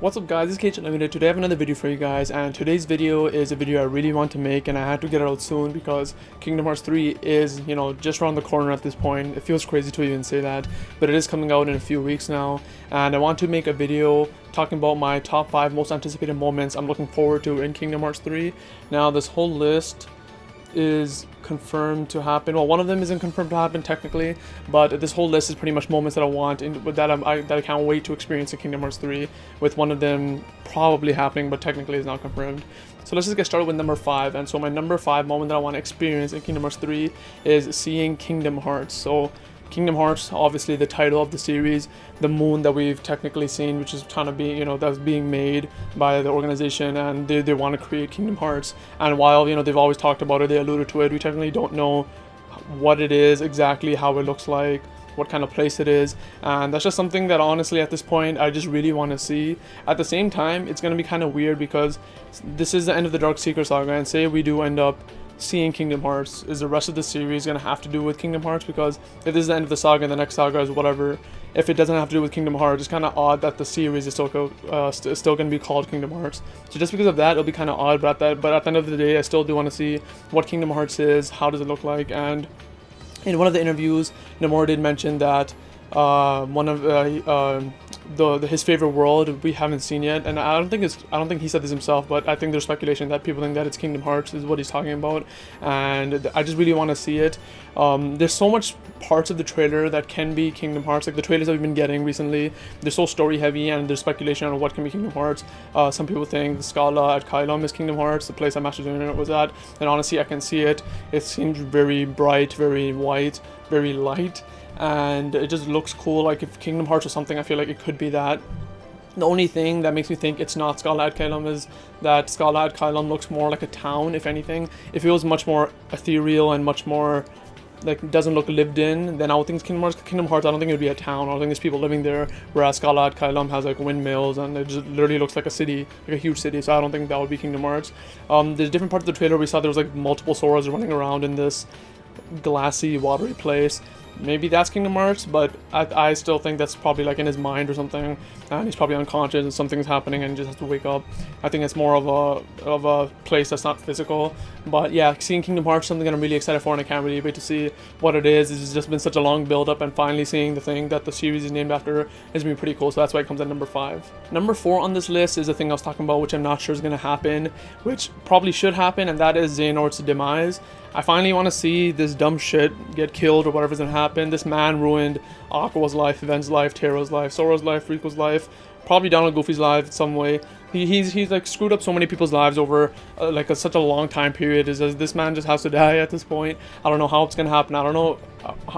What's up guys, it's KhUnlimited. Today I have another video for you guys, and today's video is a video I really want to make and I had to get it out soon because Kingdom Hearts 3 is, just around the corner at this point. It feels crazy to even say that, but it is coming out in a few weeks now, and I want to make a video talking about my top 5 most anticipated moments I'm looking forward to in Kingdom Hearts 3. Now this whole list is confirmed to happen. Well, one of them isn't confirmed to happen technically, but this whole list is pretty much moments that I want and that I can't wait to experience in Kingdom Hearts 3, with one of them probably happening but technically is not confirmed. So let's just get started with number 5. And so my number 5 moment that I want to experience in Kingdom Hearts 3 is seeing Kingdom Hearts. So Kingdom Hearts, obviously the title of the series, the moon that we've technically seen, which is trying to be, that's being made by the organization, and they want to create Kingdom Hearts. And while, they've always talked about it, they alluded to it, we technically don't know what it is exactly, how it looks like, what kind of place it is, and that's just something that honestly at this point I just really want to see. At the same time, it's going to be kind of weird because this is the end of the Dark Seeker saga, and say we do end up seeing Kingdom Hearts, is the rest of the series going to have to do with Kingdom Hearts? Because if this is the end of the saga and the next saga is whatever, if it doesn't have to do with Kingdom Hearts, it's kind of odd that the series is still going to be called Kingdom Hearts. So just because of that, it'll be kind of odd, but at the end of the day, I still do want to see what Kingdom Hearts is, how does it look like. And in one of the interviews, Nomura did mention that one of his favorite world we haven't seen yet, and I don't think he said this himself, but I think there's speculation that people think that it's Kingdom Hearts is what he's talking about, and I just really want to see it. There's so much parts of the trailer that can be Kingdom Hearts, like the trailers that we've been getting recently, they're so story heavy and there's speculation on what can be Kingdom Hearts. Some people think the Scala at Kylum is Kingdom Hearts, the place that Master Junior was at, and honestly I can see it. It seems very bright, very white, very light, and it just looks cool. Like if Kingdom Hearts or something, I feel like it could be that. The only thing that makes me think it's not Scala ad Kylum is that Scala ad Kylum looks more like a town, if anything. If it was much more ethereal and much more like doesn't look lived in, then I would think it's Kingdom Hearts. I don't think it would be a town. I don't think there's people living there, whereas Scala ad Kylum has like windmills and it just literally looks like a city, like a huge city, so I don't think that would be Kingdom Hearts. There's different parts of the trailer we saw there was like multiple Soras running around in this glassy, watery place. Maybe that's Kingdom Hearts, but I still think that's probably like in his mind or something, and he's probably unconscious and something's happening and he just has to wake up. I think it's more of a place that's not physical. But yeah, seeing Kingdom Hearts is something that I'm really excited for, and I can't really wait to see what it is. It's just been such a long build up, and finally seeing the thing that the series is named after has been pretty cool, so that's why it comes at number 5. Number 4 on this list is the thing I was talking about, which I'm not sure is going to happen, which probably should happen, and that is Xehanort's demise. I finally want to see this dumb shit get killed or whatever's gonna happen. This man ruined Aqua's life, Ven's life, Terra's life, Sora's life, Rico's life, probably Donald Goofy's life in some way. He's like screwed up so many people's lives over such a long time period. This man just has to die at this point. I don't know how it's gonna happen. I don't know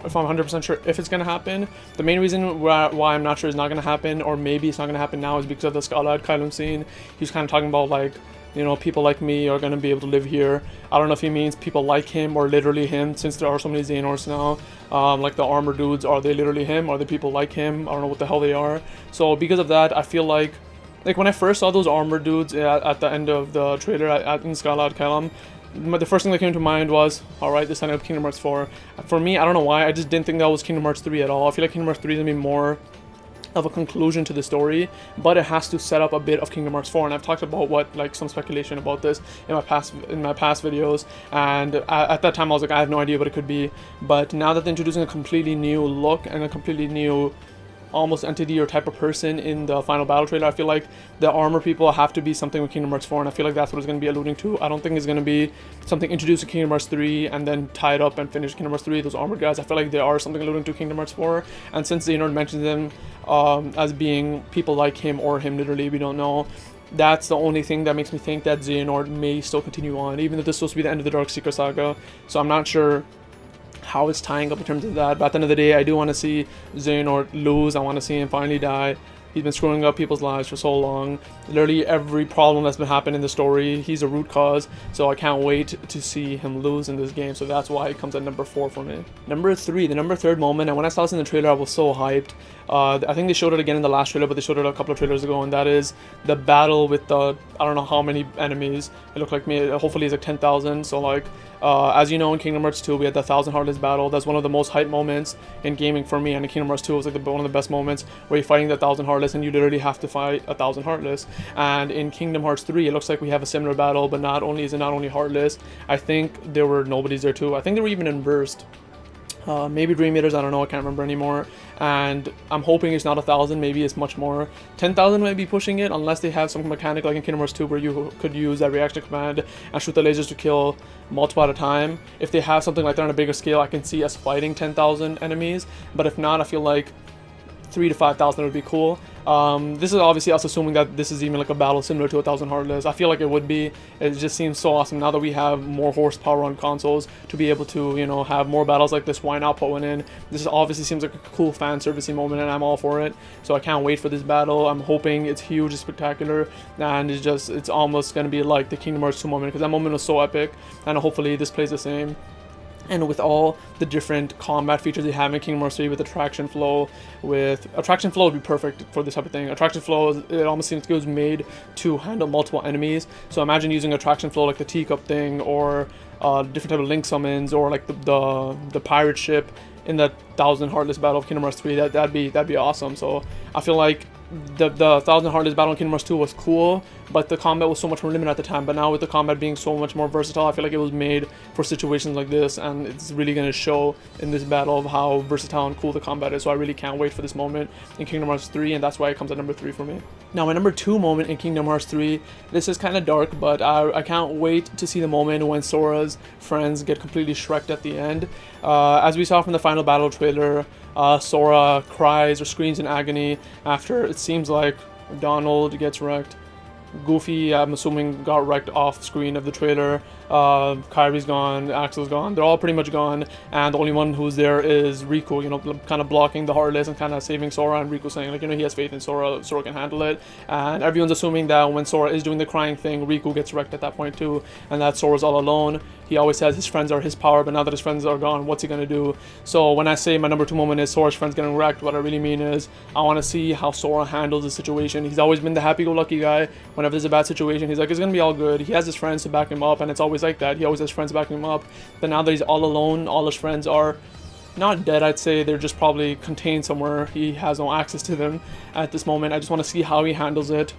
if I'm 100% sure if it's gonna happen. The main reason why I'm not sure it's not gonna happen, or maybe it's not gonna happen now, is because of the Scala ad Kylum scene. He's kind of talking about like, people like me are going to be able to live here. I don't know if he means people like him or literally him, since there are so many Xehanorts now. Like the armor dudes, are they literally him? Are they people like him? I don't know what the hell they are. So because of that, I feel like when I first saw those armor dudes at the end of the trailer in Scala ad Kylum, the first thing that came to mind was, alright, this ended up Kingdom Hearts 4. For me, I don't know why, I just didn't think that was Kingdom Hearts 3 at all. I feel like Kingdom Hearts 3 is going to be more of a conclusion to the story, but it has to set up a bit of Kingdom Hearts 4, and I've talked about some speculation about this in my past videos, and at that time I was like, I have no idea what it could be. But now that they're introducing a completely new look and a completely new almost entity or type of person in the final battle trailer, I feel like the armor people have to be something with Kingdom Hearts 4, and I feel like that's what it's going to be alluding to. I don't think it's going to be something introduced in Kingdom Hearts 3 and then tied up and finished Kingdom Hearts 3, those armored guys. I feel like they are something alluding to Kingdom Hearts 4, and since Xehanort mentions them as being people like him or him literally, we don't know. That's the only thing that makes me think that Xehanort may still continue on, even though this is supposed to be the end of the Dark Seeker saga. So I'm not sure how it's tying up in terms of that, but at the end of the day, I do want to see Xehanort lose. I want to see him finally die. He's been screwing up people's lives for so long. Literally every problem that's been happening in the story, he's a root cause, so I can't wait to see him lose in this game, so that's why it comes at number 4 for me. Number 3, the third moment, and when I saw this in the trailer, I was so hyped. I think they showed it again in the last trailer, but they showed it a couple of trailers ago, and that is the battle with the, I don't know how many enemies. It looked like hopefully it's like 10,000. So like, as you know, in Kingdom Hearts 2, we had the 1,000 Heartless battle. That's one of the most hype moments in gaming for me, and in Kingdom Hearts 2 was like one of the best moments, where you're fighting the 1,000 Heartless, and you literally have to fight 1,000 Heartless. And in Kingdom Hearts 3, it looks like we have a similar battle, but not only is it not only Heartless, I think there were nobodies there too. I think they were even in Burst. Maybe Dream Eaters, I don't know, I can't remember anymore. And I'm hoping it's not 1,000, maybe it's much more. 10,000 might be pushing it, unless they have some mechanic like in Kingdom Hearts 2 where you could use that reaction command and shoot the lasers to kill multiple at a time. If they have something like that on a bigger scale, I can see us fighting 10,000 enemies. But if not, I feel like 3,000 to 5,000 would be cool. This is obviously us assuming that this is even like a battle similar to 1,000 Heartless. I feel like it would be. It just seems so awesome now that we have more horsepower on consoles to be able to, you know, have more battles like this. Why not put one in? This obviously seems like a cool fan servicey moment, and I'm all for it. So I can't wait for this battle. I'm hoping it's huge, it's spectacular, and it's almost gonna be like the Kingdom Hearts 2 moment, because that moment was so epic, and hopefully this plays the same. And with all the different combat features they have in Kingdom Hearts 3, with attraction flow would be perfect for this type of thing. Attraction flow, it almost seems like it was made to handle multiple enemies. So imagine using attraction flow like the teacup thing, or different type of link summons, or like the pirate ship in the 1,000 Heartless battle of Kingdom Hearts 3. That'd be awesome. So I feel like the 1,000 Heartless battle in Kingdom Hearts 2 was cool, but the combat was so much more limited at the time. But now with the combat being so much more versatile, I feel like it was made for situations like this, and it's really going to show in this battle of how versatile and cool the combat is. So I really can't wait for this moment in Kingdom Hearts 3, and that's why it comes at number 3 for me. Now my number 2 moment in Kingdom Hearts 3, this is kind of dark, but I can't wait to see the moment when Sora's friends get completely shreked at the end. As we saw from the final battle trailer, Sora cries or screams in agony after it seems like Donald gets wrecked. Goofy, I'm assuming, got wrecked off screen of the trailer. Kyrie's gone, Axel's gone, they're all pretty much gone, and the only one who's there is Riku, you know, kind of blocking the Heartless and kind of saving Sora, and Riku saying, like, you know, he has faith in Sora can handle it. And everyone's assuming that when Sora is doing the crying thing, Riku gets wrecked at that point too, and that Sora's all alone. He always says his friends are his power, but now that his friends are gone, what's he gonna do? So when I say my number 2 moment is Sora's friends getting wrecked, what I really mean is I want to see how Sora handles the situation. He's always been the happy-go-lucky guy. Whenever there's a bad situation, he's like, it's gonna be all good. He has his friends to back him up, and it's always like that. He always has friends backing him up. But now that he's all alone, all his friends are not dead, I'd say. They're just probably contained somewhere. He has no access to them at this moment. I just want to see how he handles it.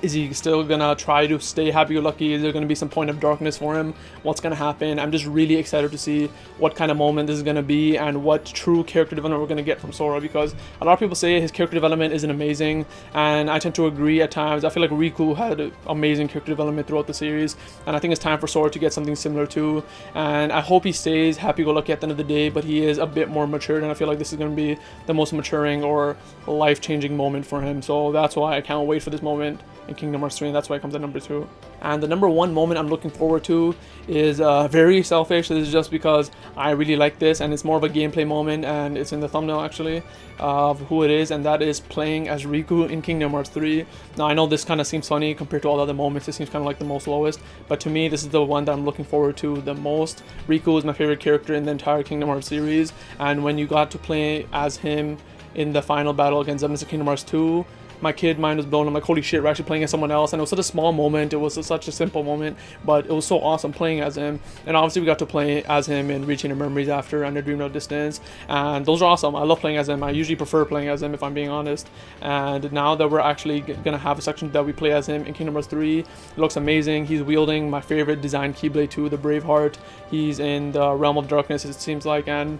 Is he still gonna try to stay happy-go-lucky? Is there gonna be some point of darkness for him? What's gonna happen? I'm just really excited to see what kind of moment this is gonna be and what true character development we're gonna get from Sora, because a lot of people say his character development isn't amazing, and I tend to agree at times. I feel like Riku had amazing character development throughout the series, and I think it's time for Sora to get something similar too. And I hope he stays happy-go-lucky at the end of the day, but he is a bit more matured, and I feel like this is gonna be the most maturing or life-changing moment for him. So that's why I can't wait for this moment in Kingdom Hearts 3, and that's why it comes at number 2. And the number 1 moment I'm looking forward to is very selfish. This is just because I really like this, and it's more of a gameplay moment, and it's in the thumbnail actually of who it is, and that is playing as Riku in Kingdom Hearts 3. Now I know this kind of seems funny compared to all the other moments. It seems kind of like the most lowest, but to me this is the one that I'm looking forward to the most. Riku is my favorite character in the entire Kingdom Hearts series, and when you got to play as him in the final battle against Zemnis in Kingdom Hearts 2, my kid mind was blown. I'm like, holy shit, we're actually playing as someone else. And it was such a small moment. It was such a simple moment, but it was so awesome playing as him. And obviously we got to play as him in Reaching the Memories After and A Dream No Distance, and those are awesome. I love playing as him. I usually prefer playing as him, if I'm being honest. And now that we're actually gonna have a section that we play as him in Kingdom Hearts 3, it looks amazing. He's wielding my favorite design Keyblade 2, the Braveheart. He's in the Realm of Darkness, it seems like, and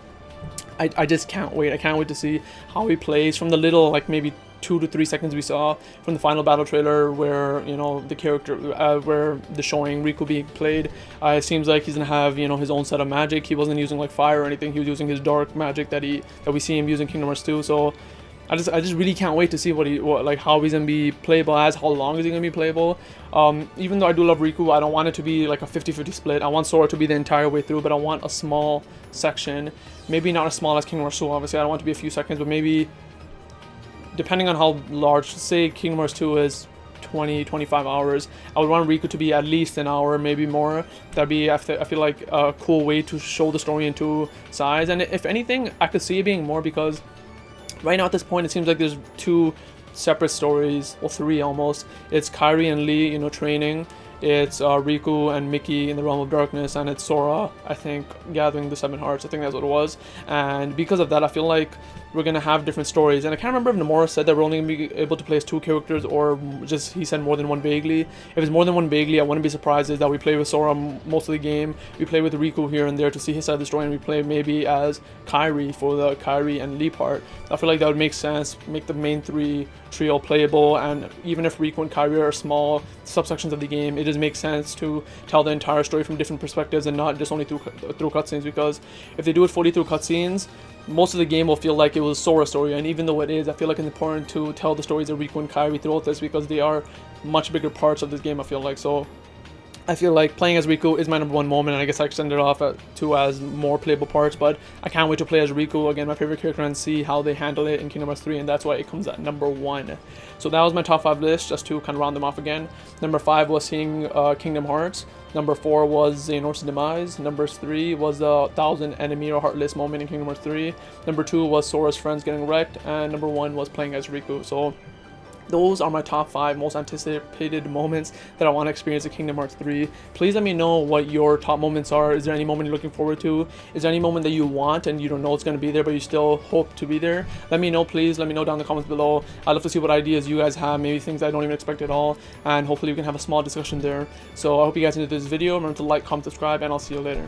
I just can't wait. I can't wait to see how he plays. From the little, like, maybe 2 to 3 seconds we saw from the final battle trailer, where, you know, the character where the showing Riku being played, it seems like he's gonna have, you know, his own set of magic. He wasn't using like fire or anything. He was using his dark magic that we see him using in Kingdom Hearts 2. So I just really can't wait to see how he's gonna be playable as. How long is he gonna be playable? Even though I do love Riku, I don't want it to be like a 50-50 split. I want Sora to be the entire way through, but I want a small section. Maybe not as small as Kingdom Hearts 2, obviously. I don't want it to be a few seconds, but maybe, depending on how large, say Kingdom Hearts 2 is 20-25 hours, I would want Riku to be at least an hour, maybe more. That'd be, I feel like, a cool way to show the story in 2 sides. And if anything, I could see it being more, because Right now at this point, it seems like there's two separate stories, well, three almost. It's Kairi and Lee, you know, training. It's Riku and Mickey in the Realm of Darkness, and it's Sora, I think, gathering the 7 hearts. I think that's what it was. And because of that, I feel like we're gonna have different stories. And I can't remember if Nomura said that we're only gonna be able to play as 2 characters, or just he said more than one vaguely. If it's more than one vaguely, I wouldn't be surprised is that we play with Sora most of the game. We play with Riku here and there to see his side of the story, and we play maybe as Kairi for the Kairi and Lee part. I feel like that would make sense, make the main 3 trio playable, and even if Riku and Kairi are small subsections of the game, it just makes sense to tell the entire story from different perspectives and not just only through cutscenes, because if they do it fully through cutscenes, most of the game will feel like it was Sora's story, and even though it is, I feel like it's important to tell the stories of Riku and Kairi throughout this, because they are much bigger parts of this game, I feel like. So I feel like playing as Riku is my #1 moment, and I guess I extended it off to as more playable parts, but I can't wait to play as Riku, again, my favorite character, and see how they handle it in Kingdom Hearts 3, and that's why it comes at #1. So that was my top 5 list, just to kind of round them off again. Number 5 was seeing Kingdom Hearts. Number 4 was Xehanort's demise. Number 3 was the 1,000 enemy or heartless moment in Kingdom Hearts 3. Number 2 was Sora's friends getting wrecked, and number 1 was playing as Riku. So those are my top 5 most anticipated moments that I want to experience in Kingdom Hearts 3. Please let me know what your top moments are. Is there any moment you're looking forward to? Is there any moment that you want and you don't know it's going to be there, but you still hope to be there? Let me know, please. Let me know down in the comments below. I'd love to see what ideas you guys have, maybe things I don't even expect at all, and hopefully we can have a small discussion there. So I hope you guys enjoyed this video. Remember to like, comment, subscribe, and I'll see you later.